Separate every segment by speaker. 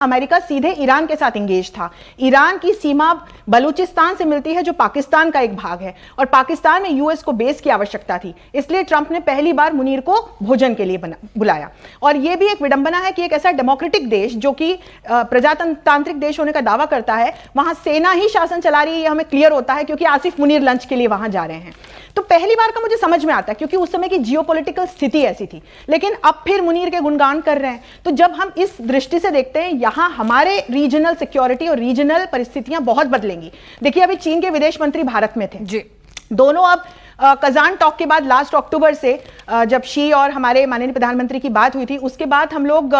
Speaker 1: America सीधे Iran के साथ इंगेज था। ईरान की सीमा बलूचिस्तान से मिलती है जो पाकिस्तान का एक भाग है, और पाकिस्तान में यूएस को बेस की आवश्यकता थी, इसलिए ट्रंप ने पहली बार मुनीर को भोजन के लिए बुलाया। और यह भी एक विडंबना है कि एक ऐसा डेमोक्रेटिक देश जो कि प्रजातांत्रिक देश होने का दावा करता है, वहां सेना ही शासन चला रही है, यह हमें क्लियर होता है क्योंकि आसिफ मुनीर लंच के लिए वहां जा रहे हैं। तो पहली बार का मुझे समझ में आता है क्योंकि उस समय की जियोपॉलिटिकल स्थिति ऐसी थी, लेकिन अब फिर मुनीर के गुणगान कर रहे हैं। तो जब हम इस दृष्टि से देखते हैं, यहां हमारे रीजनल सिक्योरिटी और रीजनल परिस्थितियां बहुत बदलेंगी। देखिए, अभी चीन के विदेश मंत्री भारत में थे जी, दोनों अब कजान टॉक के बाद लास्ट अक्टूबर से जब शी और हमारे माननीय प्रधानमंत्री की बात हुई थी, उसके बाद हम लोग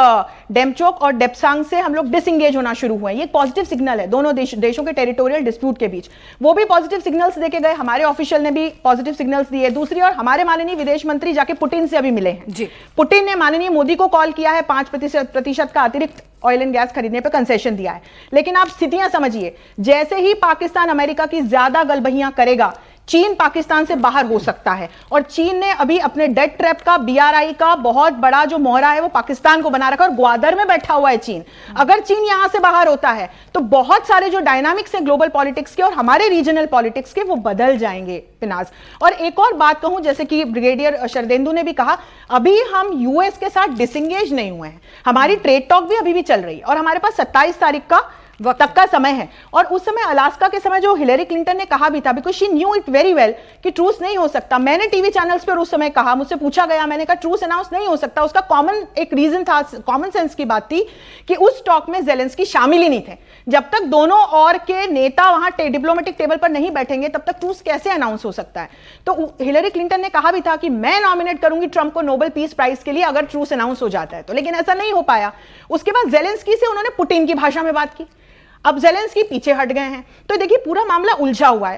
Speaker 1: डेमचोक और डेप्सांग से हम लोग डिसएंगेज होना शुरू हुए। ये पॉजिटिव सिग्नल है दोनों देशों के टेरिटोरियल डिस्प्यूट के बीच। वो भी पॉजिटिव सिग्नल्स देके गए, हमारे ऑफिशियल ने भी पॉजिटिव सिग्नल्स दिए। दूसरी ओर हमारे माननीय विदेश मंत्री जाके पुतिन से अभी मिले हैं जी। पुतिन ने माननीय मोदी को कॉल किया है, 5% का अतिरिक्त ऑयल एंड गैस खरीदने पर कंसेशन दिया है। लेकिन आप स्थितियां समझिए, जैसे ही पाकिस्तान अमेरिका की ज्यादा गलबहियां करेगा, चीन पाकिस्तान से बाहर हो सकता है। और चीन ने अभी अपने डेट ट्रैप का, BRI का बहुत बड़ा जो मोहरा है वो पाकिस्तान को बना रखा, और ग्वादर में बैठा हुआ है चीन। अगर चीन यहां से बाहर होता है तो बहुत सारे जो डायनामिक्स हैं ग्लोबल पॉलिटिक्स के और हमारे रीजनल पॉलिटिक्स के, वो बदल जाएंगे पिनाज। और एक और बात कहूं, जैसे कि ब्रिगेडियर शरदेंदु ने भी कहा, अभी हम यूएस के साथ डिसएंगेज नहीं हुए हैं, हमारी ट्रेड टॉक भी अभी भी चल रही है, और हमारे पास 27 तारीख का तक का समय है। और उस समय अलास्का के समय जो हिलेरी क्लिंटन ने कहा भी था, because she knew it very well कि ट्रूस नहीं हो सकता। मैंने टीवी चैनल्स पर उस समय कहा, मुझसे पूछा गया, मैंने कहा ट्रूस अनाउंस नहीं हो सकता। उसका कॉमन एक रीजन था, कॉमन सेंस की बात थी कि उस टॉक में ज़ेलेंस्की शामिल ही नहीं थे। जब तक दोनों और के नेता वहां डिप्लोमेटिक टेबल पर नहीं बैठेंगे, तब तक ट्रूस कैसे अनाउंस हो सकता है। तो हिलेरी क्लिंटन ने कहा भी था कि मैं नॉमिनेट करूंगी ट्रंप को नोबेल पीस प्राइज के लिए अगर ट्रूस अनाउंस हो जाता है तो, लेकिन ऐसा नहीं हो पाया। उसके बाद ज़ेलेंस्की से उन्होंने पुतिन की भाषा में बात की, अब ज़ेलेंस्की पीछे हट गए हैं। तो देखिए, पूरा मामला उलझा हुआ है।